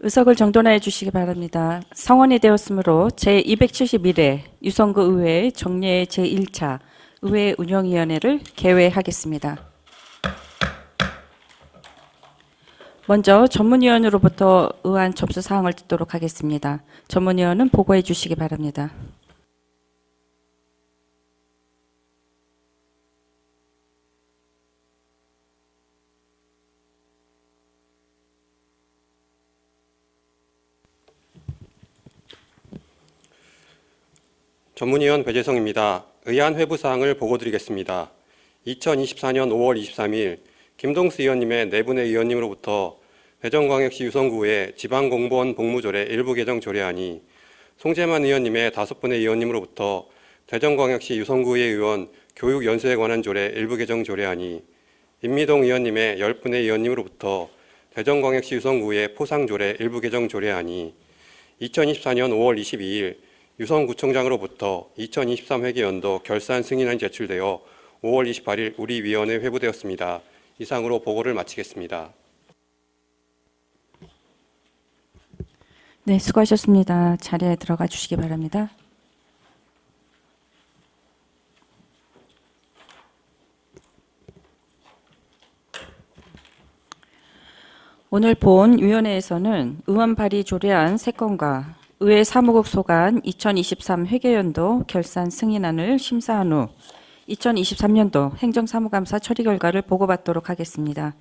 의석을 정돈하여 주시기 바랍니다. 성원이 되었으므로 제271회 유성구 의회 정례 제1차 의회 운영위원회를 개회하겠습니다. 먼저 전문위원으로부터 의안 접수 사항을 듣도록 하겠습니다. 전문위원은 보고해 주시기 바랍니다. 전문위원 배재성입니다. 의안 회부사항을 보고드리겠습니다. 2024년 5월 23일 김동수 의원님의 네 분의 의원님으로부터 대전광역시 유성구의 지방공무원 복무조례 일부 개정 조례안이, 송재만 의원님의 5분의 의원님으로부터 대전광역시 유성구의 의원 교육연수에 관한 조례 일부 개정 조례안이, 임미동 의원님의 10분의 의원님으로부터 대전광역시 유성구의 포상조례 일부 개정 조례안이, 2024년 5월 22일 유성구청장으로부터 2023 회계연도 결산 승인안이 제출되어 5월 28일 우리 위원회에 회부되었습니다. 이상으로 보고를 마치겠습니다. 네, 수고하셨습니다. 자리에 들어가 주시기 바랍니다. 오늘 본 위원회에서는 의원 발의 조례안 3건과 의회 사무국 소관 2023 회계연도 결산 승인안을 심사한 후 2023년도 행정사무감사 처리 결과를 보고받도록 하겠습니다.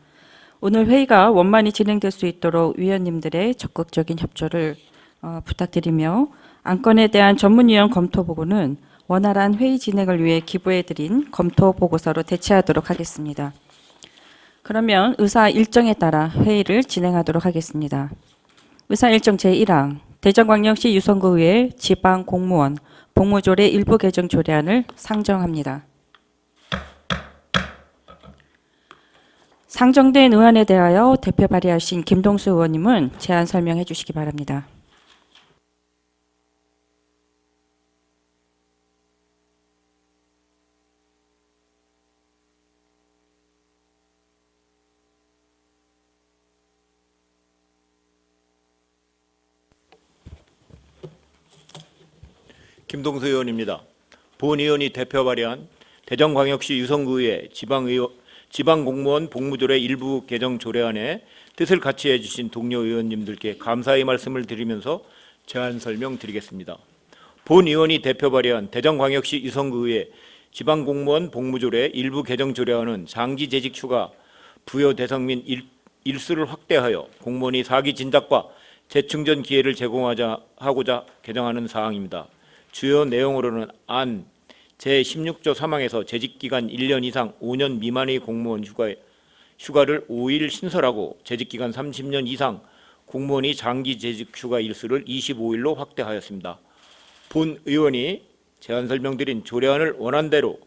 오늘 회의가 원만히 진행될 수 있도록 위원님들의 적극적인 협조를 부탁드리며, 안건에 대한 전문위원 검토 보고는 원활한 회의 진행을 위해 기부해드린 검토 보고서로 대체하도록 하겠습니다. 그러면 의사 일정에 따라 회의를 진행하도록 하겠습니다. 의사 일정 제1항 대전광역시 유성구의회 지방공무원 복무조례 일부 개정 조례안을 상정합니다. 상정된 의안에 대하여 대표 발의하신 김동수 의원님은 제안 설명해 주시기 바랍니다. 김동수 의원입니다. 본 의원이 대표 발의한 대전광역시 유성구의 지방공무원 복무조례 일부 개정 조례안에 뜻을 같이 해주신 동료 의원님들께 감사의 말씀을 드리면서 제안 설명드리겠습니다. 본 의원이 대표 발의한 대전광역시 유성구의 지방공무원 복무조례 일부 개정 조례안은 장기 재직 휴가 부여 대상 및 일수를 확대하여 공무원이 사기 진작과 재충전 기회를 제공하고자 개정하는 사항입니다. 주요 내용으로는 안 제16조 3항에서 재직기간 1년 이상 5년 미만의 공무원 휴가를 5일 신설하고 재직기간 30년 이상 공무원이 장기 재직 휴가 일수를 25일로 확대하였습니다. 본 의원이 제안 설명드린 조례안을 원안대로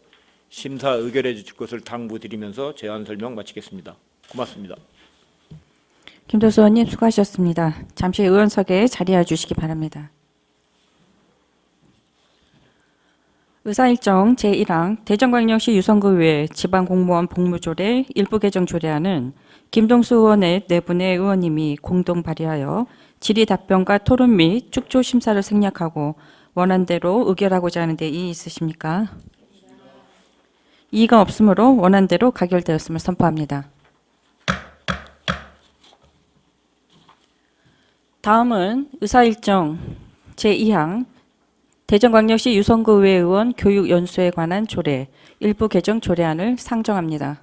심사 의결해 주실 것을 당부드리면서 제안 설명 마치겠습니다. 고맙습니다. 김동수 의원님 수고하셨습니다. 잠시 의원석에 자리해 주시기 바랍니다. 의사일정 제1항 대전광역시 유성구의회 지방공무원 복무조례 일부 개정 조례안은 김동수 의원의 4분의 의원님이 공동 발의하여 질의답변과 토론 및 축조 심사를 생략하고 원안대로 의결하고자 하는 데 이의 있으십니까? 이의가 없으므로 원안대로 가결되었음을 선포합니다. 다음은 의사일정 제2항 대전광역시 유성구의회 의원 교육연수에 관한 조례 일부 개정 조례안을 상정합니다.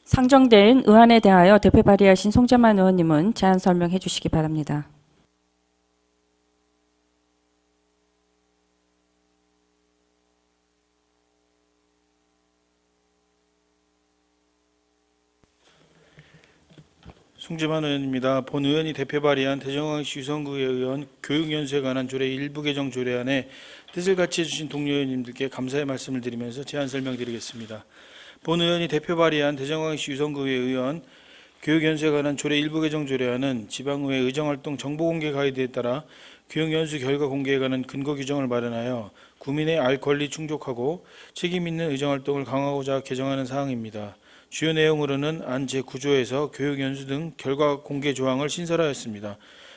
상정된 의안에 대하여 대표 발의하신 송재만 의원님은 제안 설명해 주시기 바랍니다. 송재만 의원입니다. 본 의원이 대표 발의한 대전광역시 유성구의 의원 교육연수에 관한 조례 일부 개정 조례안에 뜻을 같이 해주신 동료 의원님들께 감사의 말씀을 드리면서 제안 설명드리겠습니다. 본 의원이 대표 발의한 대전광역시 유성구의 의원 교육연수에 관한 조례 일부 개정 조례안은 지방의회 의정활동 정보공개 가이드에 따라 교육연수 결과 공개에 관한 근거 규정을 마련하여 구민의 알 권리 충족하고 책임 있는 의정활동을 강화하고자 개정하는 사항입니다. 주요 내용으로는 안 제9조에서 교육 연수 등 결과 공개 조항을 신설하였습니다.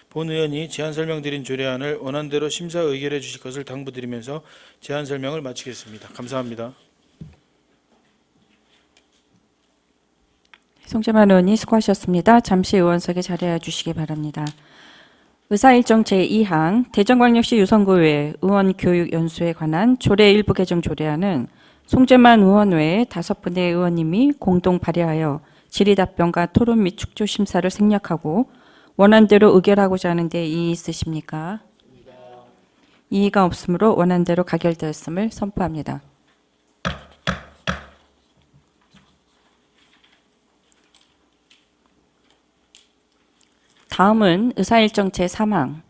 본 의원이 제안 설명드린 조례안을 원안대로 심사 의결해 주실 것을 당부드리면서 제안 설명을 마치겠습니다. 감사합니다. 송재만 의원님 수고하셨습니다. 잠시 의원석에 자리해 주시기 바랍니다. 의사일정 제2항 대전광역시 유성구의 의원 교육 연수에 관한 조례 일부 개정 조례안은 송재만 의원 외에 5분의 의원님이 공동 발의하여 질의답변과 토론 및 축조 심사를 생략하고 원안대로 의결하고자 하는데 이의 있으십니까? 이의가 없으므로 원안대로 가결되었음을 선포합니다. 다음은 의사일정 제3항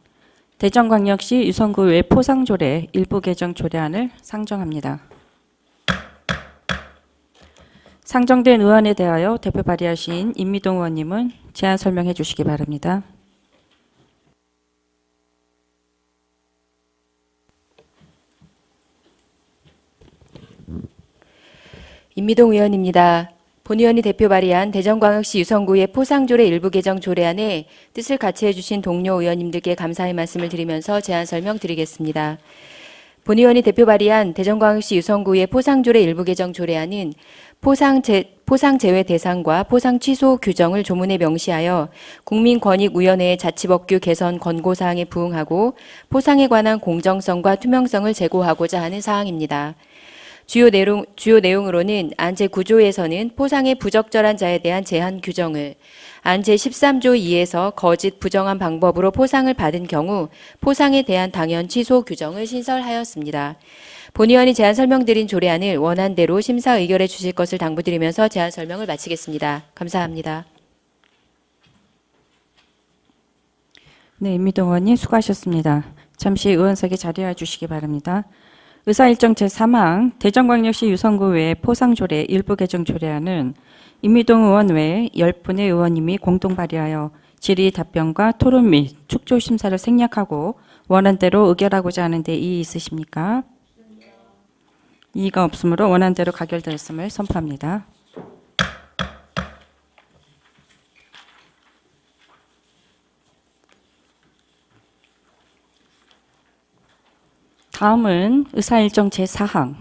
대전광역시 유성구의 포상조례 일부 개정 조례안을 상정합니다. 상정된 의안에 대하여 대표 발의하신 임미동 의원님은 제안 설명해 주시기 바랍니다. 임미동 의원입니다. 본 의원이 대표 발의한 대전광역시 유성구의 포상조례 일부 개정 조례안에 뜻을 같이 해주신 동료 의원님들께 감사의 말씀을 드리면서 제안 설명드리겠습니다. 본 의원이 대표 발의한 대전광역시 유성구의 포상조례 일부 개정 조례안은 포상 제외 대상과 포상 취소 규정을 조문에 명시하여 국민권익위원회의 자치법규 개선 권고사항에 부응하고 포상에 관한 공정성과 투명성을 제고하고자 하는 사항입니다. 주요 내용으로는 안 제9조에서는 포상의 부적절한 자에 대한 제한 규정을, 안 제13조 2에서 거짓 부정한 방법으로 포상을 받은 경우 포상에 대한 당연 취소 규정을 신설하였습니다. 본 의원이 제안 설명드린 조례안을 원안대로 심사 의결해 주실 것을 당부드리면서 제안 설명을 마치겠습니다. 감사합니다. 네, 임미동 의원님 수고하셨습니다. 잠시 의원석에 자리해 주시기 바랍니다. 의사일정 제3항 대전광역시 유성구 외 포상조례 일부 개정 조례안은 임미동 의원 외에 10분의 의원님이 공동 발의하여 질의 답변과 토론 및 축조 심사를 생략하고 원안대로 의결하고자 하는데 이의 있으십니까? 이의가 없으므로 원안대로 가결되었음을 선포합니다. 다음은 의사일정 제4항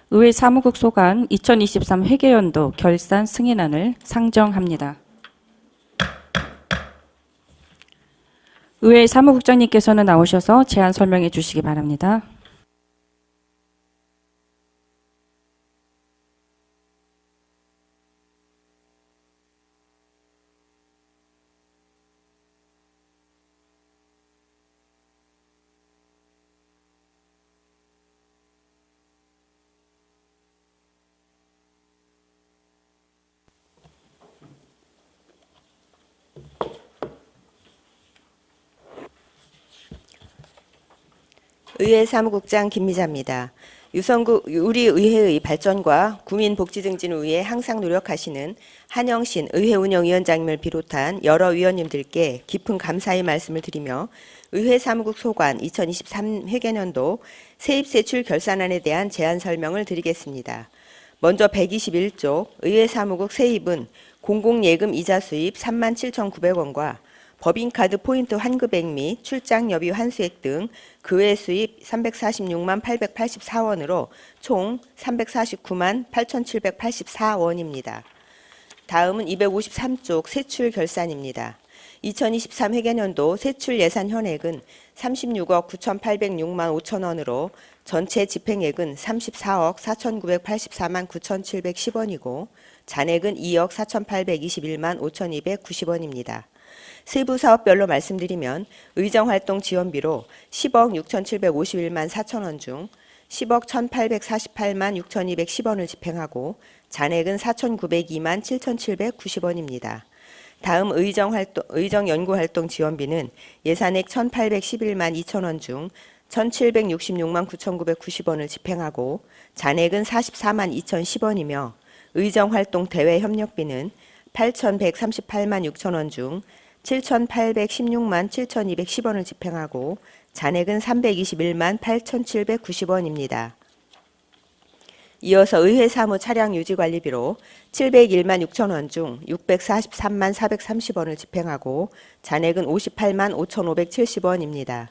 의회 사무국 소관 2023 회계연도 결산 승인안을 상정합니다. 의회 사무국장님께서는 나오셔서 제안 설명해 주시기 바랍니다. 의회 사무국장 김미자입니다. 유성구 우리 의회의 발전과 국민복지 증진을 위해 항상 노력하시는 한영신 의회운영위원장님을 비롯한 여러 위원님들께 깊은 감사의 말씀을 드리며 의회 사무국 소관 2023 회계연도 세입세출 결산안에 대한 제안 설명을 드리겠습니다. 먼저 121조 의회 사무국 세입은 공공예금 이자 수입 37,900원과 법인카드 포인트 환급액 및 출장여비 환수액 등 그 외 수입 346만 884원으로 총 349만 8,784원입니다. 다음은 253쪽 세출 결산입니다. 2023 회계연도 세출 예산 현액은 36억 9,806만 5천원으로 전체 집행액은 34억 4,984만 9,710원이고 잔액은 2억 4,821만 5,290원입니다. 세부 사업별로 말씀드리면 의정활동 지원비로 10억 6,751만 4천원 중 10억 1,848만 6,210원을 집행하고 잔액은 4,902만 7,790원입니다. 다음 의정연구활동 지원비는 예산액 1,811만 2천원 중 1,766만 9,990원을 집행하고 잔액은 44만 2,010원이며 의정활동 대외협력비는 8,138만 6천원 중 7,816만 7,210원을 집행하고 잔액은 321만 8,790원입니다. 이어서 의회 사무 차량 유지 관리비로 701만 6천 원 중 643만 430원을 집행하고 잔액은 58만 5,570원입니다.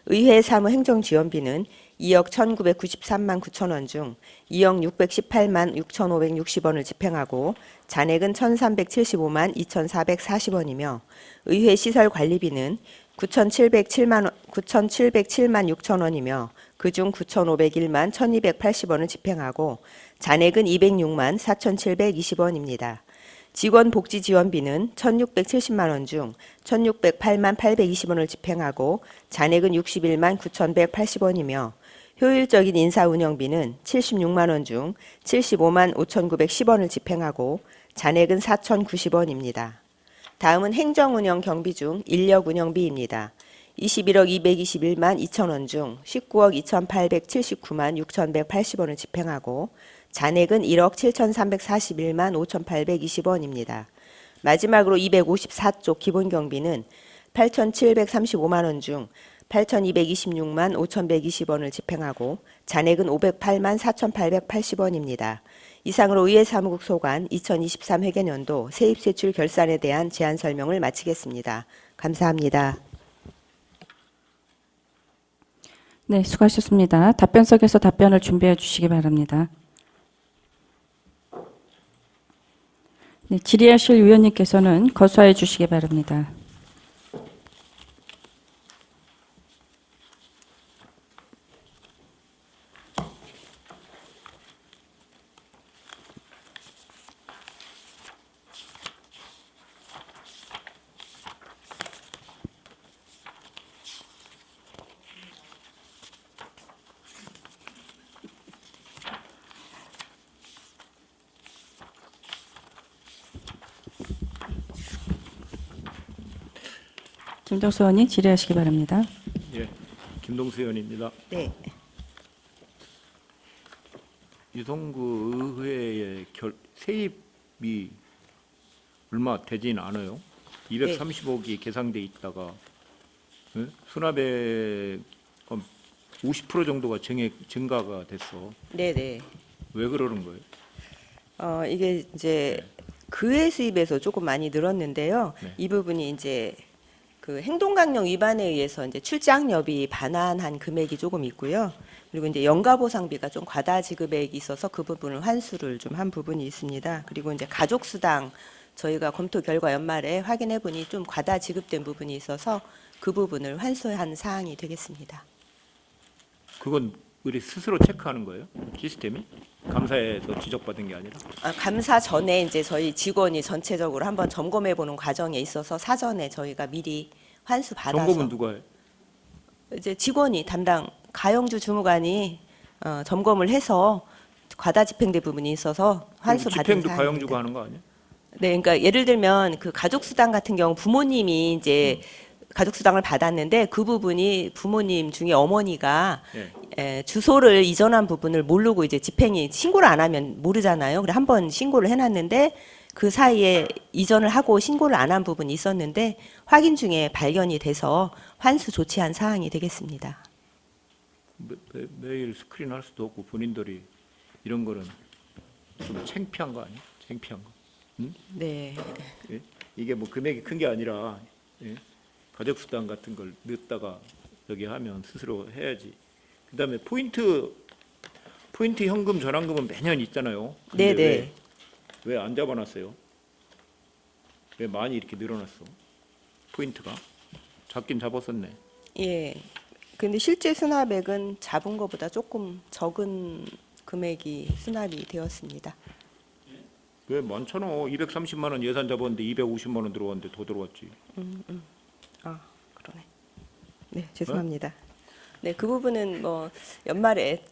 의회 사무 행정 지원비는 2억 1,993만 9천 원 중 2억 618만 6,560원을 집행하고 잔액은 1,375만 2,440원이며 의회 시설 관리비는 9,707만 6천 원이며 그중 9,501만 1,280원을 집행하고 잔액은 206만 4,720원입니다. 직원 복지 지원비는 1,670만 원 중 1,608만 820원을 집행하고 잔액은 61만 9,180원이며 효율적인 인사 운영비는 76만 원 중 75만 5,910원을 집행하고 잔액은 4,090원입니다. 다음은 행정 운영 경비 중 인력 운영비입니다. 21억 221만 2천 원 중 19억 2,879만 6,180원을 집행하고 잔액은 1억 7,341만 5,820원입니다. 마지막으로 254쪽 기본 경비는 8,735만 원 중 8,226만 5,120원을 집행하고 잔액은 508만 4,880원입니다. 이상으로 의회 사무국 소관 2023 회계년도 세입세출 결산에 대한 제안 설명을 마치겠습니다. 감사합니다. 네, 수고하셨습니다. 답변석에서 답변을 준비해 주시기 바랍니다. 네, 질의하실 위원님께서는 거수하여 주시기 바랍니다. 김동수 의원님 질의하시기 바랍니다. 예, 김동수 의원입니다. 네. 유성구 의회의 세입이 얼마 되진 않아요. 230억이 계상돼 있다가 수납액 50% 정도가 증가가 됐어. 네네. 왜 그러는 거예요? 이게 이제 그외 수입에서 조금 많이 늘었는데요. 네. 이 부분이 이제 그 행동강령 위반에 의해서 이제 출장료비 반환한 금액이 조금 있고요. 그리고 이제 연가보상비가 좀 과다 지급액이 있어서 그 부분을 환수를 좀 한 부분이 있습니다. 그리고 이제 가족수당 저희가 검토 결과 연말에 확인해 보니 좀 과다 지급된 부분이 있어서 그 부분을 환수한 사항이 되겠습니다. 그건 우리 스스로 체크하는 거예요? 시스템이? 감사에서 지적받은 게 아니라? 감사 전에 이제 저희 직원이 전체적으로 한번 점검해 보는 과정에 있어서 사전에 저희가 미리 환수 받아서 점검은 누가 해? 이제 직원이 담당 가영주 주무관이 점검을 해서 과다 집행된 부분이 있어서 환수 받은 집행도 사항입니다. 가영주가 하는 거 아니야? 네, 그러니까 예를 들면 그 가족수당 같은 경우 부모님이 이제 가족수당을 받았는데 그 부분이 부모님 중에 어머니가 주소를 이전한 부분을 모르고 이제 집행이 신고를 안 하면 모르잖아요. 그래 한번 신고를 해놨는데 그 사이에 이전을 하고 신고를 안 한 부분이 있었는데 확인 중에 발견이 돼서 환수 조치한 사항이 되겠습니다. 매일 스크린 할 수도 없고 본인들이 이런 거는 좀 창피한 거 아니야? 창피한 거. 응? 네. 예? 이게 뭐 금액이 큰 게 아니라 예? 가족수당 같은 걸 넣다가 여기 하면 스스로 해야지. 그다음에 포인트 현금 전환금은 매년 있잖아요. 네네. 왜 안 잡아놨어요? 왜 많이 이렇게 늘어났어? 포인트가 잡긴 잡았었네. 예. 근데 실제 수납액은 잡은 것보다 조금 적은 금액이 수납이 되었습니다. 왜 많잖아. 230만 원 예산 잡았는데 250만 원 들어왔는데 더 들어왔지. 그러네. 네, 죄송합니다. 네, 그 부분은 뭐 연말에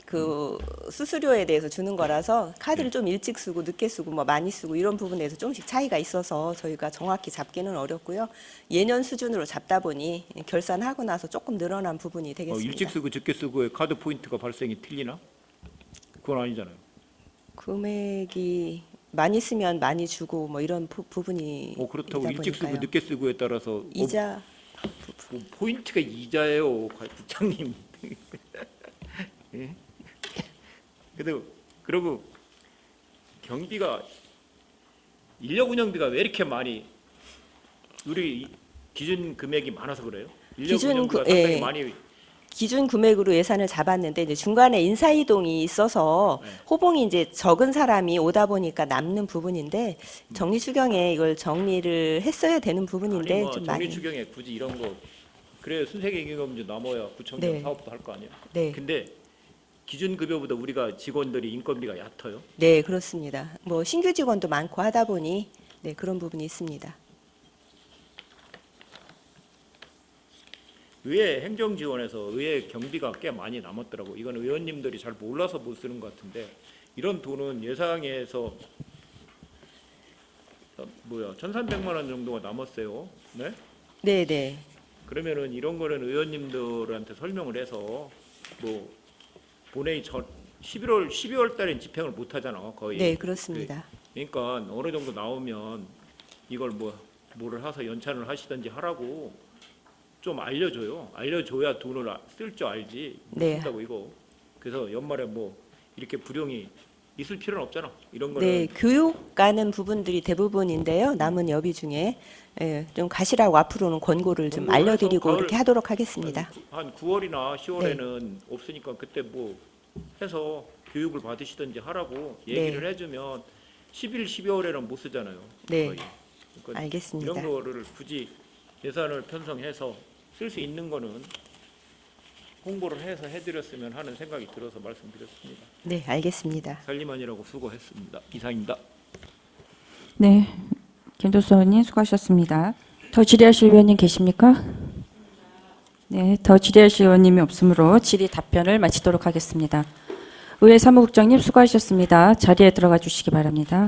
그 수수료에 대해서 주는 거라서 카드를 좀 일찍 쓰고 늦게 쓰고 뭐 많이 쓰고 이런 부분에서 조금씩 차이가 있어서 저희가 정확히 잡기는 어렵고요. 예년 수준으로 잡다 보니 결산하고 나서 조금 늘어난 부분이 되겠습니다. 일찍 쓰고 늦게 쓰고의 카드 포인트가 발생이 틀리나? 그건 아니잖아요. 금액이 많이 쓰면 많이 주고 뭐 이런 부분이 그렇다고 있다 일찍 쓰고 보니까요. 늦게 쓰고에 따라서 이자 포인트가 이자예요, 부장님. 예? 그리고 경비가 인력 운영비가 왜 이렇게 많이 우리 기준 금액이 많아서 그래요? 인력 기준 운영비가 그- 상당히 예. 많이 기준 금액으로 예산을 잡았는데 이제 중간에 인사 이동이 있어서 네. 호봉이 이제 적은 사람이 오다 보니까 남는 부분인데 정리 추경에 이걸 정리를 했어야 되는 부분인데 아니 뭐 좀 정리 많이 추경에 굳이 이런 거 그래 순세계경험주 남아야 구청장 네. 사업도 할 거 아니에요. 네. 근데 기준 급여보다 우리가 직원들이 인건비가 얕아요. 네, 그렇습니다. 뭐 신규 직원도 많고 하다 보니 네, 그런 부분이 있습니다. 의회 행정지원에서 의회 경비가 꽤 많이 남았더라고. 이건 의원님들이 잘 몰라서 못 쓰는 것 같은데 이런 돈은 예상에서 1,300만 원 정도가 남았어요. 네? 네, 네. 그러면은 이런 거는 의원님들한테 설명을 해서 뭐 본회의 전 12월 달엔 집행을 못 하잖아 거의. 네, 그렇습니다. 그러니까 어느 정도 나오면 이걸 뭐를 해서 연찬을 하시든지 하라고 좀 알려줘요. 알려줘야 돈을 쓸 줄 알지. 못 네. 쓴다고 이거. 그래서 연말에 뭐 이렇게 불용이 있을 필요는 없잖아. 이런 거는 네, 교육 가는 부분들이 대부분인데요. 남은 여비 중에 예, 좀 가시라고 앞으로는 권고를 좀 권고를 알려드리고 해서 이렇게 하도록 하겠습니다. 한 9월이나 10월에는 없으니까 그때 뭐 해서 교육을 받으시든지 하라고 얘기를 해주면 11, 12월에는 못 쓰잖아요. 네. 거의. 그러니까 알겠습니다. 이런 거를 굳이 예산을 편성해서 쓸 수 있는 거는 홍보를 해서 해드렸으면 하는 생각이 들어서 말씀드렸습니다. 네, 알겠습니다. 살림하느라고 수고했습니다. 이상입니다. 네, 김도수 의원님 수고하셨습니다. 더 질의하실 의원님 계십니까? 네, 더 질의하실 의원님이 없으므로 질의 답변을 마치도록 하겠습니다. 의회 사무국장님 수고하셨습니다. 자리에 들어가 주시기 바랍니다.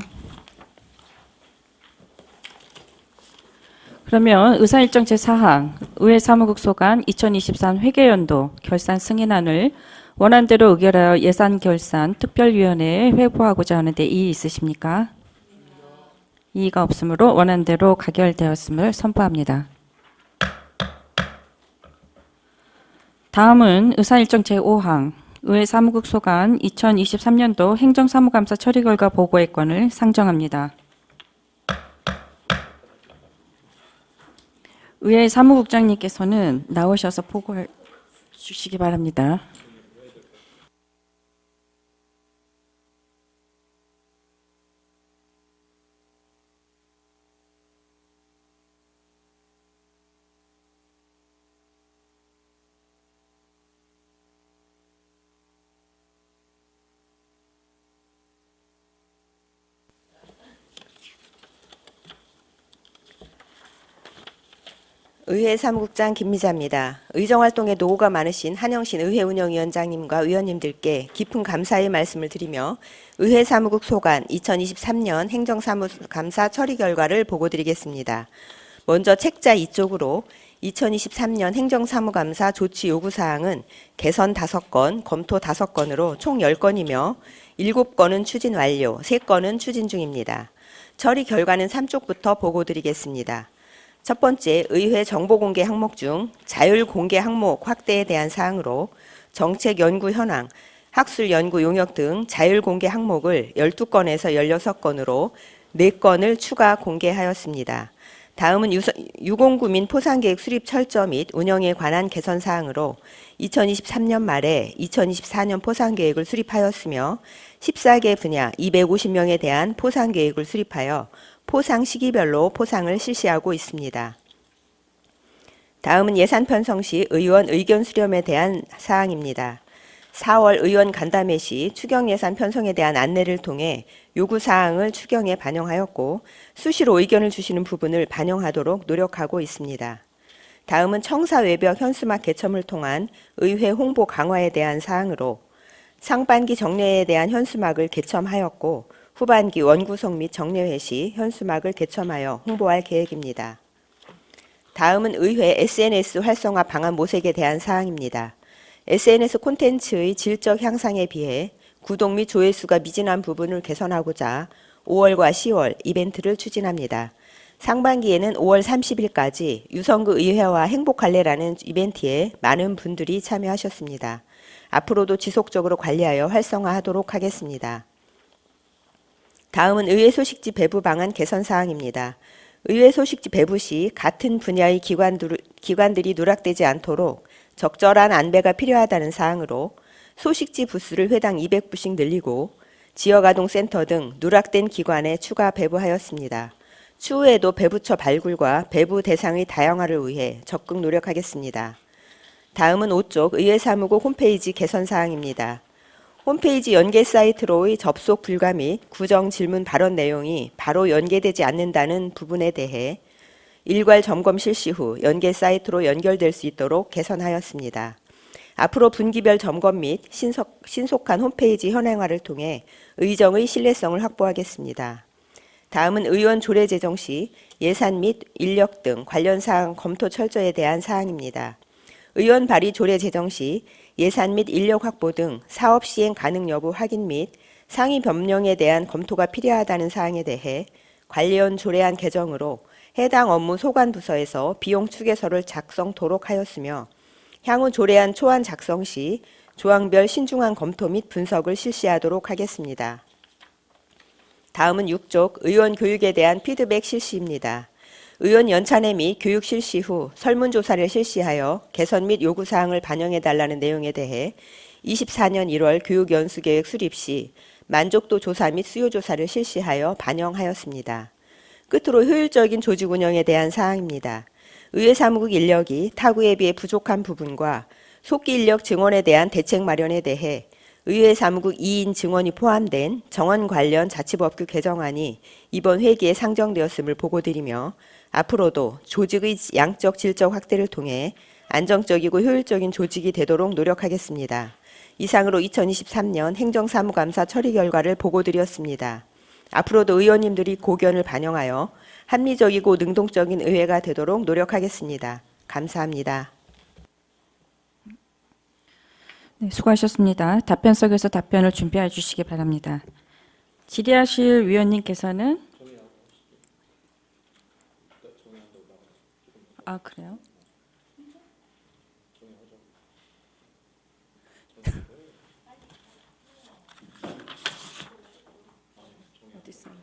그러면 의사일정 제4항 의회 사무국 소관 2023 회계연도 결산 승인안을 원안대로 의결하여 예산결산 특별위원회에 회부하고자 하는데 이의 있으십니까? 이의가 없으므로 원안대로 가결되었음을 선포합니다. 다음은 의사일정 제5항 의회 사무국 소관 2023년도 행정사무감사 처리 결과 보고의 건을 상정합니다. 의회 사무국장님께서는 나오셔서 보고해 주시기 바랍니다. 의회 사무국장 김미자입니다. 의정활동에 노고가 많으신 한영신 의회운영위원장님과 의원님들께 깊은 감사의 말씀을 드리며 의회 사무국 소관 2023년 행정사무감사 처리 결과를 보고드리겠습니다. 먼저 책자 2쪽으로 2023년 행정사무감사 조치 요구사항은 개선 5건, 검토 5건으로 총 10건이며 7건은 추진 완료, 3건은 추진 중입니다. 처리 결과는 3쪽부터 보고드리겠습니다. 첫 번째, 의회 정보공개 항목 중 자율공개 항목 확대에 대한 사항으로 정책 연구 현황, 학술 연구 용역 등 자율공개 항목을 12건에서 16건으로 4건을 추가 공개하였습니다. 다음은 유공구민 포상계획 수립 철저 및 운영에 관한 개선 사항으로 2023년 말에 2024년 포상계획을 수립하였으며 14개 분야 250명에 대한 포상계획을 수립하여 포상 시기별로 포상을 실시하고 있습니다. 다음은 예산 편성 시 의원 의견 수렴에 대한 사항입니다. 4월 의원 간담회 시 추경 예산 편성에 대한 안내를 통해 요구 사항을 추경에 반영하였고 수시로 의견을 주시는 부분을 반영하도록 노력하고 있습니다. 다음은 청사 외벽 현수막 개첨을 통한 의회 홍보 강화에 대한 사항으로 상반기 정례에 대한 현수막을 개첨하였고 후반기 원구성 및 정례회 시 현수막을 개첨하여 홍보할 계획입니다. 다음은 의회 SNS 활성화 방안 모색에 대한 사항입니다. SNS 콘텐츠의 질적 향상에 비해 구독 및 조회수가 미진한 부분을 개선하고자 5월과 10월 이벤트를 추진합니다. 상반기에는 5월 30일까지 유성구 의회와 행복할래라는 이벤트에 많은 분들이 참여하셨습니다. 앞으로도 지속적으로 관리하여 활성화하도록 하겠습니다. 다음은 의회 소식지 배부 방안 개선 사항입니다. 의회 소식지 배부 시 같은 분야의 기관들이 누락되지 않도록 적절한 안배가 필요하다는 사항으로 소식지 부수를 회당 200부씩 늘리고 지역아동센터 등 누락된 기관에 추가 배부하였습니다. 추후에도 배부처 발굴과 배부 대상의 다양화를 위해 적극 노력하겠습니다. 다음은 5쪽 의회사무국 홈페이지 개선 사항입니다. 홈페이지 연계 사이트로의 접속 불가 및 구정 질문 발언 내용이 바로 연계되지 않는다는 부분에 대해 일괄 점검 실시 후 연계 사이트로 연결될 수 있도록 개선하였습니다. 앞으로 분기별 점검 및 신속한 홈페이지 현행화를 통해 의정의 신뢰성을 확보하겠습니다. 다음은 의원 조례 제정 시 예산 및 인력 등 관련 사항 검토 철저에 대한 사항입니다. 의원 발의 조례 제정 시 예산 및 인력 확보 등 사업 시행 가능 여부 확인 및 상위 변경에 대한 검토가 필요하다는 사항에 대해 관련 조례안 개정으로 해당 업무 소관 부서에서 비용 추계서를 작성토록 하였으며 향후 조례안 초안 작성 시 조항별 신중한 검토 및 분석을 실시하도록 하겠습니다. 다음은 6쪽 의원 교육에 대한 피드백 실시입니다. 의원 연찬회 및 교육 실시 후 설문조사를 실시하여 개선 및 요구사항을 반영해달라는 내용에 대해 24년 1월 교육연수계획 수립 시 만족도 조사 및 수요조사를 실시하여 반영하였습니다. 끝으로 효율적인 조직 운영에 대한 사항입니다. 의회사무국 인력이 타구에 비해 부족한 부분과 속기 인력 증원에 대한 대책 마련에 대해 의회사무국 2인 증원이 포함된 정원 관련 자치법규 개정안이 이번 회기에 상정되었음을 보고드리며 앞으로도 조직의 양적 질적 확대를 통해 안정적이고 효율적인 조직이 되도록 노력하겠습니다. 이상으로 2023년 행정사무감사 처리 결과를 보고드렸습니다. 앞으로도 의원님들이 고견을 반영하여 합리적이고 능동적인 의회가 되도록 노력하겠습니다. 감사합니다. 네, 수고하셨습니다. 답변석에서 답변을 준비해 주시기 바랍니다. 질의하실 위원님께서는 그래요? 어디 있어요?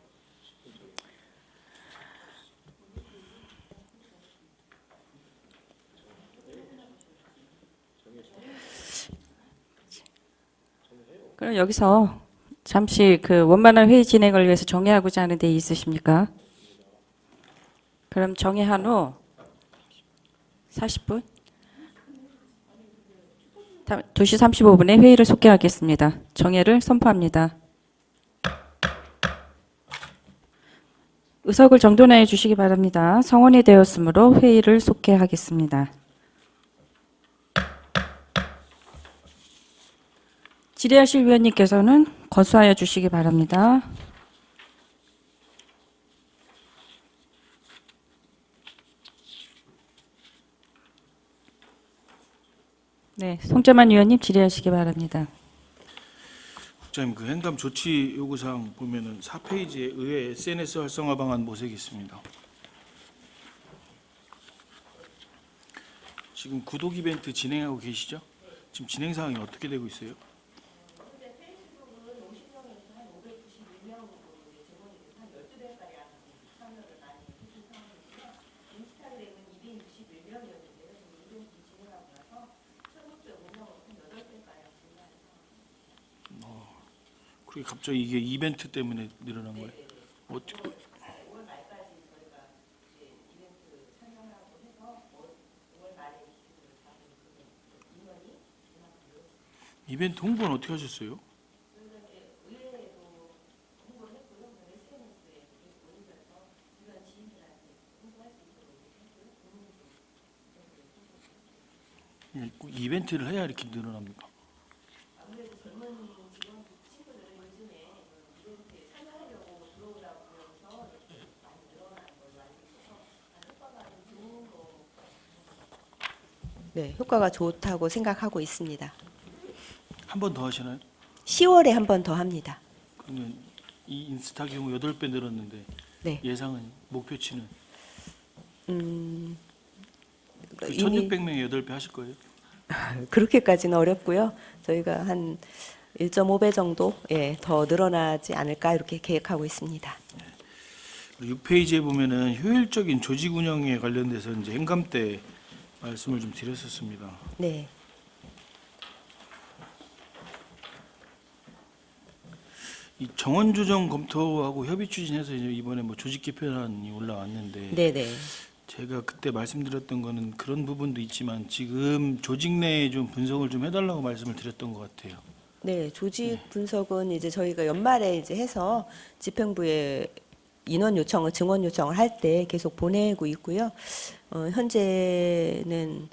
그럼 여기서 잠시 원만한 회의 진행을 위해서 정회하고자 하는 데 있으십니까? 그럼 정회한 후 40분? 2시 35분에 회의를 속개하겠습니다. 정회를 선포합니다. 의석을 정돈해 주시기 바랍니다. 성원이 되었으므로 회의를 속개하겠습니다. 질의하실 위원님께서는 거수하여 주시기 바랍니다. 네, 송재만 위원님 질의하시기 바랍니다. 국장님, 그 행감 조치 요구사항 보면은 4페이지에 의회 SNS 활성화 방안 모색이 있습니다. 지금 구독 이벤트 진행하고 계시죠? 지금 진행 사항이 어떻게 되고 있어요? 그게 갑자기 이게 이벤트 때문에 늘어난 거예요? 어떻게? 이벤트 홍보는 어떻게 하셨어요? 꼭 이벤트를 해야 이렇게 늘어납니까? 네, 효과가 좋다고 생각하고 있습니다. 한 번 더 하시나요? 10월에 한 번 더 합니다. 그러면 이 인스타 경우 8배 늘었는데 네. 예상은 목표치는 이미 1,600명에 8배 하실 거예요? 그렇게까지는 어렵고요. 저희가 한 1.5배 정도 더 늘어나지 않을까 이렇게 계획하고 있습니다. 6페이지에 보면은 효율적인 조직 운영에 관련돼서 이제 행감 때 말씀을 좀 드렸었습니다. 네. 이 정원 조정 검토하고 협의 추진해서 이제 이번에 뭐 조직 개편안이 올라왔는데 네네. 제가 그때 말씀드렸던 거는 그런 부분도 있지만 지금 조직 내에 좀 분석을 좀 해달라고 말씀을 드렸던 것 같아요. 네, 조직 분석은 이제 저희가 연말에 이제 해서 집행부에 인원 요청을, 증원 요청을 할 때 계속 보내고 있고요. 현재는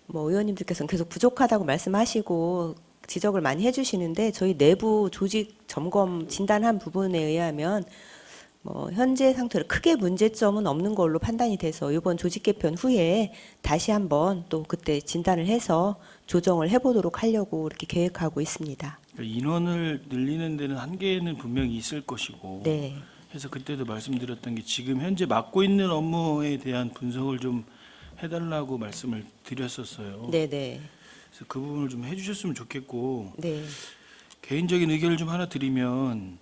뭐 의원님들께서는 계속 부족하다고 말씀하시고 지적을 많이 해주시는데 저희 내부 조직 점검 진단한 부분에 의하면 뭐 현재 상태로 크게 문제점은 없는 걸로 판단이 돼서 이번 조직 개편 후에 다시 한번 또 그때 진단을 해서 조정을 해보도록 하려고 이렇게 계획하고 있습니다. 그러니까 인원을 늘리는 데는 한계는 분명히 있을 것이고 네, 그래서 그때도 말씀드렸던 게 지금 현재 맡고 있는 업무에 대한 분석을 좀 해달라고 말씀을 드렸었어요. 네, 네, 그래서 그 부분을 좀 해주셨으면 좋겠고 네, 개인적인 의견을 좀 하나 드리면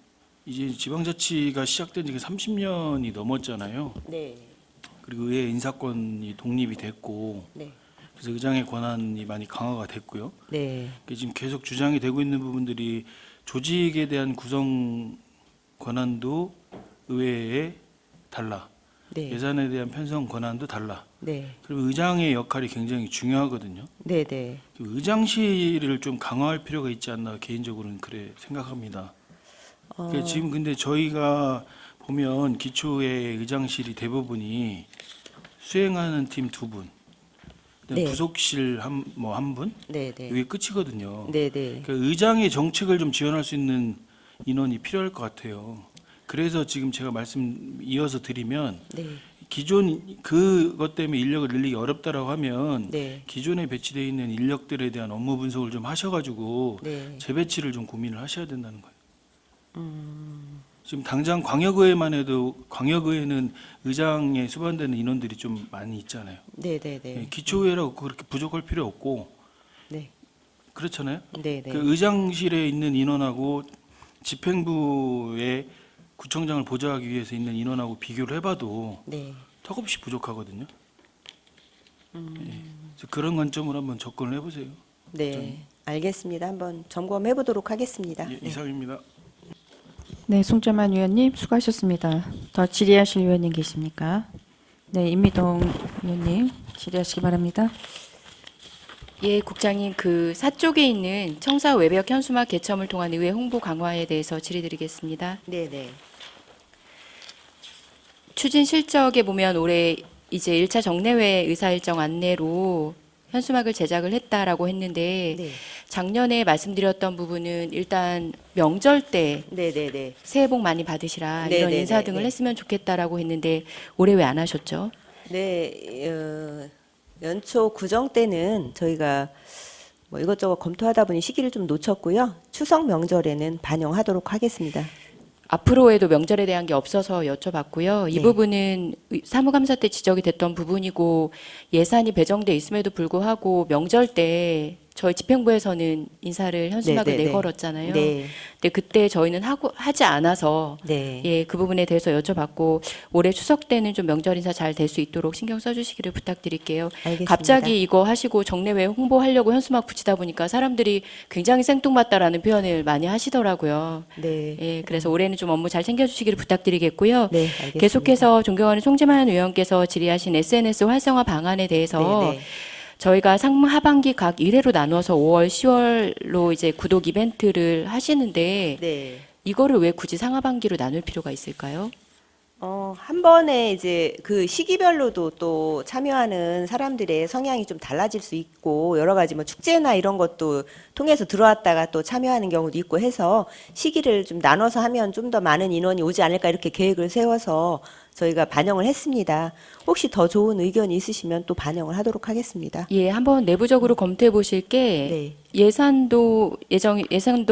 이제 지방자치가 시작된 지가 30년이 넘었잖아요. 네, 그리고 의회 인사권이 독립이 됐고 네, 그래서 의장의 권한이 많이 강화가 됐고요. 네, 지금 계속 주장이 되고 있는 부분들이 조직에 대한 구성 권한도 의회에 달라. 네, 예산에 대한 편성 권한도 달라. 네, 그리고 의장의 역할이 굉장히 중요하거든요. 네, 네. 의장실을 좀 강화할 필요가 있지 않나 개인적으로는 그래 생각합니다. 지금 근데 저희가 보면 기초의 의장실이 대부분이 수행하는 팀 2분, 네. 부속실 한 분, 네, 네, 이게 끝이거든요. 네, 네, 그러니까 의장의 정책을 좀 지원할 수 있는 인원이 필요할 것 같아요. 그래서 지금 제가 말씀 이어서 드리면 네, 기존 그것 때문에 인력을 늘리기 어렵다라고 하면 네, 기존에 배치되어 있는 인력들에 대한 업무 분석을 좀 하셔가지고 네. 재배치를 좀 고민을 하셔야 된다는 거예요. 지금 당장 광역의회만 해도 광역의회는 의장에 수반되는 인원들이 좀 많이 있잖아요. 네, 네, 네, 기초의회라고 그렇게 부족할 필요 없고 네, 그렇잖아요. 네, 네. 그 의장실에 있는 인원하고 집행부의 구청장을 보좌하기 위해서 있는 인원하고 비교를 해봐도 네. 턱없이 부족하거든요. 그래서 그런 관점으로 한번 접근을 해보세요. 네, 알겠습니다. 한번 점검해 보도록 하겠습니다. 예, 네. 이상입니다. 네, 송재만 위원님 수고하셨습니다. 더 질의하실 위원님 계십니까? 네, 임미동 위원님 질의하시기 바랍니다. 예, 국장님, 그 사쪽에 있는 청사 외벽 현수막 개첨을 통한 의회 홍보 강화에 대해서 질의드리겠습니다. 네, 네, 추진 실적에 보면 올해 이제 1차 정례회 의사 일정 안내로 현수막을 제작을 했다라고 했는데 네, 작년에 말씀드렸던 부분은 일단 명절 때 네, 네, 네. 새해 복 많이 받으시라 네, 이런 네, 인사 네, 등을 네. 했으면 좋겠다라고 했는데 올해 왜 안 하셨죠? 네, 연초 구정 때는 저희가 뭐 이것저것 검토하다 보니 시기를 좀 놓쳤고요. 추석 명절에는 반영하도록 하겠습니다. 앞으로에도 명절에 대한 게 없어서 여쭤봤고요. 이 네. 부분은 사무감사 때 지적이 됐던 부분이고 예산이 배정돼 있음에도 불구하고 명절 때 저희 집행부에서는 인사를 현수막을 네, 네, 네. 내걸었잖아요. 네, 근데 그때 저희는 하지 않아서 네, 예, 그 부분에 대해서 여쭤봤고 올해 추석 때는 좀 명절 인사 잘 될 수 있도록 신경 써주시기를 부탁드릴게요. 알겠습니다. 갑자기 이거 하시고 정례회 홍보하려고 현수막 붙이다 보니까 사람들이 굉장히 생뚱맞다라는 표현을 많이 하시더라고요. 네, 예, 그래서 올해는 좀 업무 잘 챙겨주시기를 부탁드리겠고요. 네, 알겠습니다. 계속해서 존경하는 송재만 의원께서 질의하신 SNS 활성화 방안에 대해서 네, 네. 저희가 상무 하반기 각 1회로 나눠서 5월, 10월로 이제 구독 이벤트를 하시는데 네. 이거를 왜 굳이 상하반기로 나눌 필요가 있을까요? 한 번에 이제 그 시기별로도 또 참여하는 사람들의 성향이 좀 달라질 수 있고 여러 가지 뭐 축제나 이런 것도 통해서 들어왔다가 또 참여하는 경우도 있고 해서 시기를 좀 나눠서 하면 좀 더 많은 인원이 오지 않을까 이렇게 계획을 세워서 저희가 반영을 했습니다. 혹시 더 좋은 의견이 있으시면 또 반영을 하도록 하겠습니다. 예, 한번 내부적으로 검토해 보실 게 네. 예산도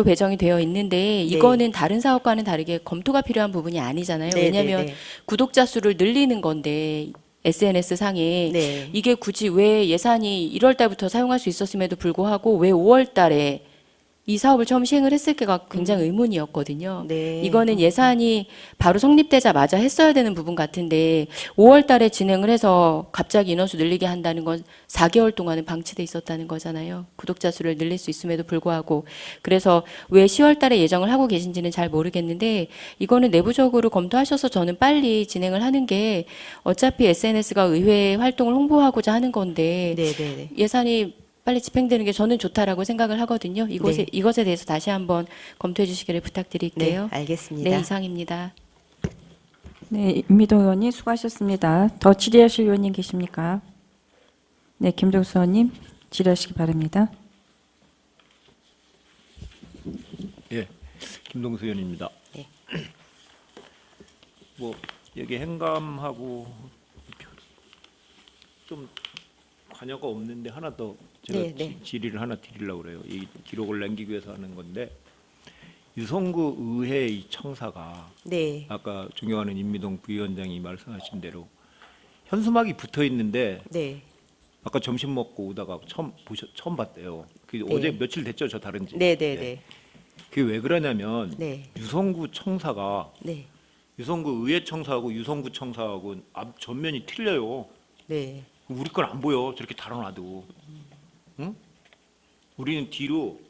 배정이 되어 있는데 이거는 다른 사업과는 다르게 검토가 필요한 부분이 아니잖아요. 네, 왜냐하면 네, 네. 구독자 수를 늘리는 건데 SNS 상에 네. 이게 굳이 왜 예산이 1월 달부터 사용할 수 있었음에도 불구하고 왜 5월 달에 이 사업을 처음 시행을 했을까가 굉장히 의문이었거든요. 네. 이거는 예산이 바로 성립되자마자 했어야 되는 부분 같은데 5월 달에 진행을 해서 갑자기 인원수 늘리게 한다는 건 4개월 동안은 방치돼 있었다는 거잖아요. 구독자 수를 늘릴 수 있음에도 불구하고. 그래서 왜 10월 달에 예정을 하고 계신지는 잘 모르겠는데 이거는 내부적으로 검토하셔서 저는 빨리 진행을 하는 게 어차피 SNS가 의회 활동을 홍보하고자 하는 건데 네, 네, 네. 예산이 빨리 집행되는 게 저는 좋다라고 생각을 하거든요. 이것에 대해서 다시 한번 검토해 주시기를 네, 부탁드릴게요. 알겠습니다. 네, 이상입니다. 네, 임미동 의원님 수고하셨습니다. 더 질의하실 의원님 계십니까? 네, 김종수 의원님 질의하시기 바랍니다. 예, 김동수 의원입니다. 네. 뭐 여기 행감하고 좀 관여가 없는데 하나 더 제가 네, 네. 질의를 하나 드리려고 그래요. 이 기록을 남기기 위해서 하는 건데 유성구 의회의 청사가 네. 아까 존경하는 임미동 부위원장이 말씀하신 대로 현수막이 붙어 있는데 네. 아까 점심 먹고 오다가 처음 봤대요. 그 네. 어제 며칠 됐죠, 저 다른 집. 네, 네, 네. 그게 왜 그러냐면 네. 유성구 청사가 네. 유성구 의회 청사하고 유성구 청사하고 앞 전면이 틀려요. 네. 우리 건 안 보여. 저렇게 달아놔도. 응? 우리는 뒤로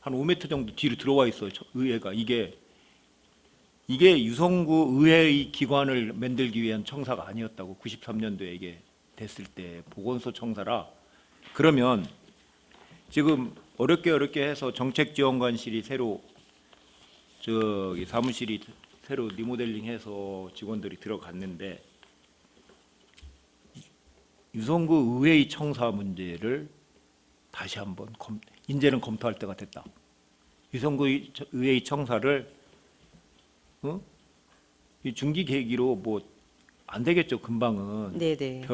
한 5m 정도 뒤로 들어와 있어요. 의회가 이게 유성구 의회의 기관을 만들기 위한 청사가 아니었다고 93년도에 이게 됐을 때 보건소 청사라. 그러면 지금 어렵게 해서 정책지원관실이 새로 저기 사무실이 새로 리모델링해서 직원들이 들어갔는데 유성구 의회의 청사 문제를 다시 한번 이제는 검토할 때가 됐다. 유성구 의회의 청사를 이 중기 계기로 뭐 안 되겠죠. 금방은 네, 네.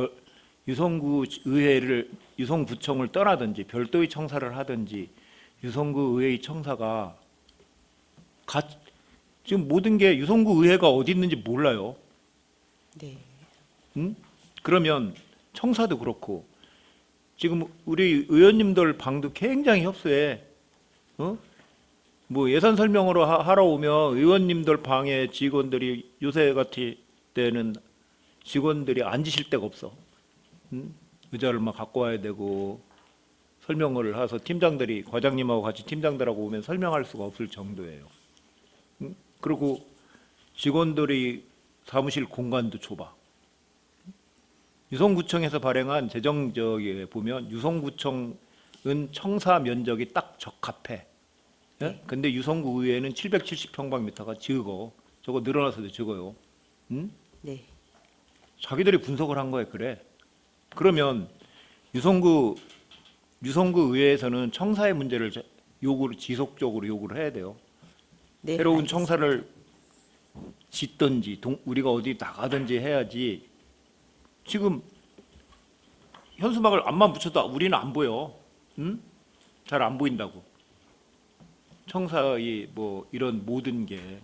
유성구 의회를 유성구청을 떠나든지 별도의 청사를 하든지 유성구 의회의 청사가 지금 모든 게 유성구 의회가 어디 있는지 몰라요. 네. 응? 그러면 청사도 그렇고 지금 우리 의원님들 방도 굉장히 협소해. 뭐 예산 설명으로 하러 오면 의원님들 방에 직원들이 요새 같은 때는 직원들이 앉으실 데가 없어. 의자를 막 갖고 와야 되고 설명을 해서 팀장들이 과장님하고 같이 팀장들하고 오면 설명할 수가 없을 정도예요. 그리고 직원들이 사무실 공간도 좁아. 유성구청에서 발행한 재정적에 보면 유성구청은 청사 면적이 딱 적합해. 예? 근데 유성구 의회는 770평방미터가 적어. 저거 늘어나서도 적어요. 네. 자기들이 분석을 한 거예요. 그래. 그러면 유성구 의회에서는 청사의 문제를 지속적으로 요구를 해야 돼요. 네. 새로운 알겠습니다. 청사를 짓든지 우리가 어디 나가든지 해야지. 지금 현수막을 앞만 붙여도 우리는 안 보여. 잘 안 보인다고. 청사의 뭐 이런 모든 게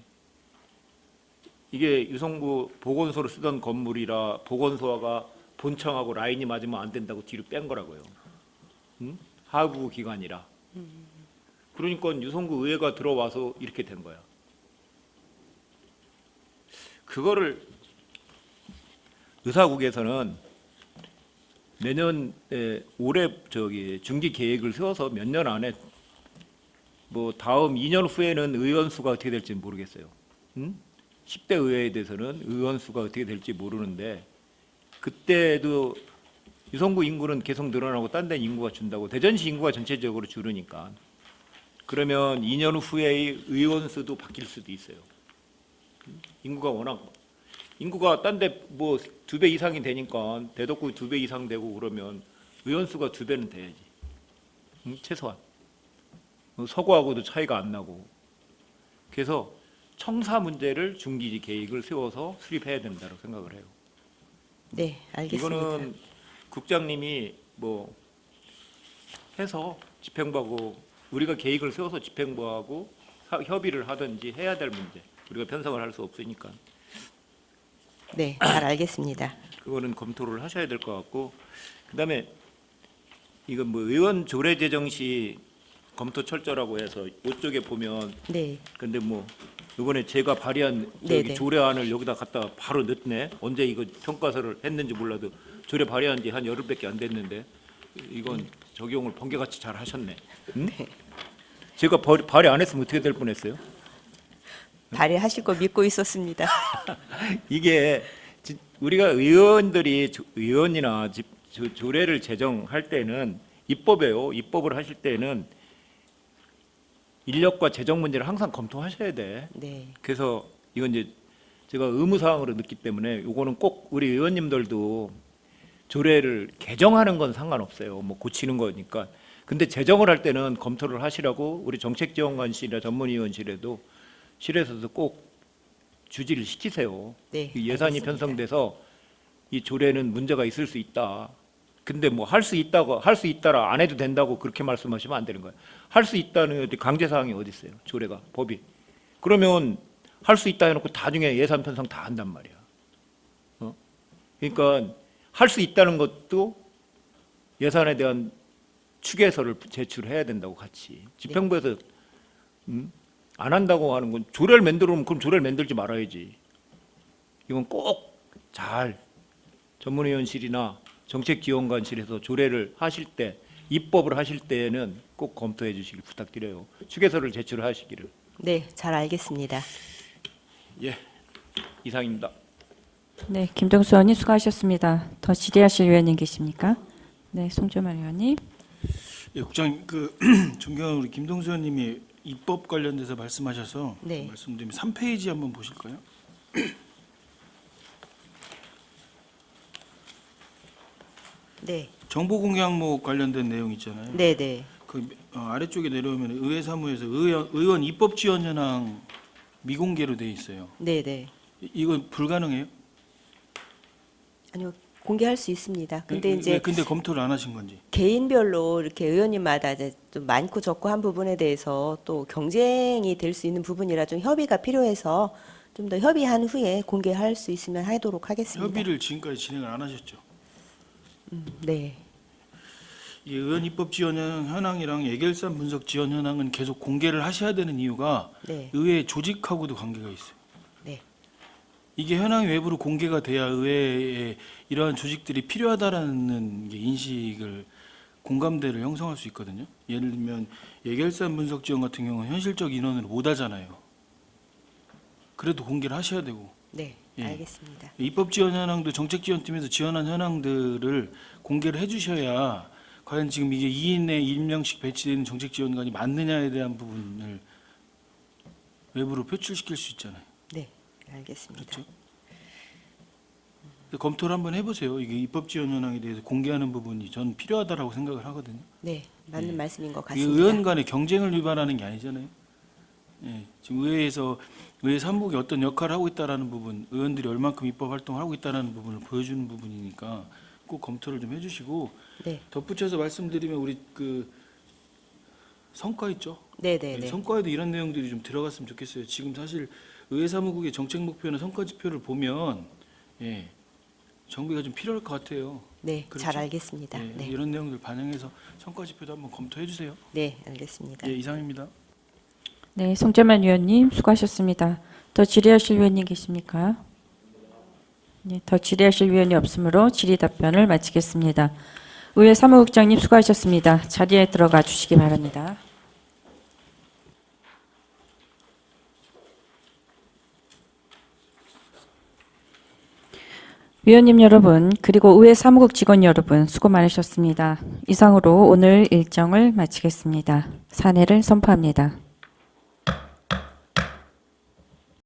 이게 유성구 보건소로 쓰던 건물이라 보건소가 본청하고 라인이 맞으면 안 된다고 뒤로 뺀 거라고요. 하부 기관이라. 그러니까 유성구 의회가 들어와서 이렇게 된 거야. 그거를 의사국에서는 내년 올해 중기 계획을 세워서 몇 년 안에 뭐 다음 2년 후에는 의원 수가 어떻게 될지 모르겠어요. 10대 의회에 대해서는 의원 수가 어떻게 될지 모르는데 그때도 유성구 인구는 계속 늘어나고 딴 데는 인구가 준다고 대전시 인구가 전체적으로 줄으니까 그러면 2년 후의 의원 수도 바뀔 수도 있어요. 인구가 딴 데 뭐 2배 이상이 되니까 대덕구 2배 이상 되고 그러면 의원 수가 2배는 돼야지. 최소한. 서구하고도 차이가 안 나고. 그래서 청사 문제를 중기 계획을 세워서 수립해야 된다고 생각을 해요. 네, 알겠습니다. 이거는 국장님이 뭐 해서 집행부하고 우리가 계획을 세워서 집행부하고 협의를 하든지 해야 될 문제. 우리가 편성을 할 수 없으니까. 네, 잘 알겠습니다. 그거는 검토를 하셔야 될 것 같고, 그다음에 이건 뭐 의원 조례 제정 시 검토 철저라고 해서 이쪽에 보면, 네. 근데 뭐 이번에 제가 발의한 네네. 조례안을 여기다 갖다 바로 넣네. 언제 이거 평가서를 했는지 몰라도 조례 발의한 지 한 열흘밖에 안 됐는데 이건 적용을 번개같이 잘 하셨네. 응? 제가 발의 안 했으면 어떻게 될 뻔했어요? 발의하실 거 믿고 있었습니다. 이게 우리가 의원들이 의원이나 조례를 제정할 때는 입법이에요. 입법을 하실 때는 인력과 재정 문제를 항상 검토하셔야 돼. 네. 그래서 이건 이제 제가 의무사항으로 넣기 때문에 이거는 꼭 우리 의원님들도 조례를 개정하는 건 상관없어요. 뭐 고치는 거니까. 근데 제정을 할 때는 검토를 하시라고 우리 정책지원관실이나 전문위원실에도 실에서도 꼭 주지를 시키세요. 네, 이 예산이 알겠습니다. 편성돼서 이 조례는 문제가 있을 수 있다. 근데 뭐 할 수 있다라 안 해도 된다고 그렇게 말씀하시면 안 되는 거예요. 할 수 있다는 강제 사항이 어디 있어요? 조례가 법이. 그러면 할 수 있다 해놓고 나중에 예산 편성 다 한단 말이야. 그러니까 할 수 있다는 것도 예산에 대한 추계서를 제출해야 된다고 같이. 집행부에서 안 한다고 하는 건 조례를 만들면 그럼 조례를 만들지 말아야지. 이건 꼭 잘 전문위원실이나 정책지원관실에서 조례를 하실 때 입법을 하실 때에는 꼭 검토해 주시길 부탁드려요. 추계서를 제출하시기를. 네, 잘 알겠습니다. 예, 이상입니다. 네, 김동수 의원님 수고하셨습니다. 더 질의하실 의원님 계십니까? 네, 송재만 의원님. 예, 국장님, 존경하는 우리 김동수 의원님이 입법 관련돼서 말씀하셔서 네. 말씀드리면 3페이지 한번 보실까요? 네. 정보 공개 항목 관련된 내용 있잖아요. 네, 네. 그 아래쪽에 내려오면 의회 사무에서 의원 입법 지원 현황 미공개로 돼 있어요. 네, 네. 이건 불가능해요? 아니요. 공개할 수 있습니다. 근데 왜 이제 근데 검토를 안 하신 건지. 개인별로 이렇게 의원님마다 이제 좀 많고 적고 한 부분에 대해서 또 경쟁이 될 수 있는 부분이라 좀 협의가 필요해서 좀 더 협의한 후에 공개할 수 있으면 하도록 하겠습니다. 협의를 지금까지 진행을 안 하셨죠? 네. 이 의원 입법 지원 현황이랑 예결산 분석 지원 현황은 계속 공개를 하셔야 되는 이유가 네. 의회 조직하고도 관계가 있어요. 네. 이게 현황이 외부로 공개가 돼야 의회에 이러한 조직들이 필요하다라는 게 인식을 공감대를 형성할 수 있거든요. 예를 들면 예결산 분석 지원 같은 경우는 현실적 인원으로 못 하잖아요. 그래도 공개를 하셔야 되고 네. 예. 알겠습니다. 입법 지원 현황도 정책 지원팀에서 지원한 현황들을 공개를 해주셔야 과연 지금 이게 2인에 1명씩 배치되는 정책 지원관이 맞느냐에 대한 부분을 외부로 표출시킬 수 있잖아요. 네. 알겠습니다. 그렇죠? 검토를 한번 해보세요. 이게 입법 지원 현황에 대해서 공개하는 부분이 전 필요하다라고 생각을 하거든요. 네. 맞는 예. 말씀인 것 이게 같습니다. 의원 간의 경쟁을 위반하는 게 아니잖아요. 예, 지금 의회에서 의회 사무국이 어떤 역할을 하고 있다라는 부분, 의원들이 얼만큼 입법 활동을 하고 있다라는 부분을 보여주는 부분이니까 꼭 검토를 좀 해주시고 네. 덧붙여서 말씀드리면 우리 성과 있죠. 네, 네, 네. 성과에도 이런 내용들이 좀 들어갔으면 좋겠어요. 지금 사실 의회 사무국의 정책 목표나 성과 지표를 보면 예, 정비가 좀 필요할 것 같아요. 네. 그렇죠? 잘 알겠습니다. 예, 네. 이런 내용들 반영해서 성과 지표도 한번 검토해 주세요. 네. 알겠습니다. 예, 이상입니다. 네, 송재만 의원님 수고하셨습니다. 더 질의하실 의원님 계십니까? 네, 더 질의하실 의원이 없으므로 질의 답변을 마치겠습니다. 의회 사무국장님 수고하셨습니다. 자리에 들어가 주시기 바랍니다. 위원님 여러분, 그리고 의회 사무국 직원 여러분 수고 많으셨습니다. 이상으로 오늘 일정을 마치겠습니다. 사내를 선포합니다.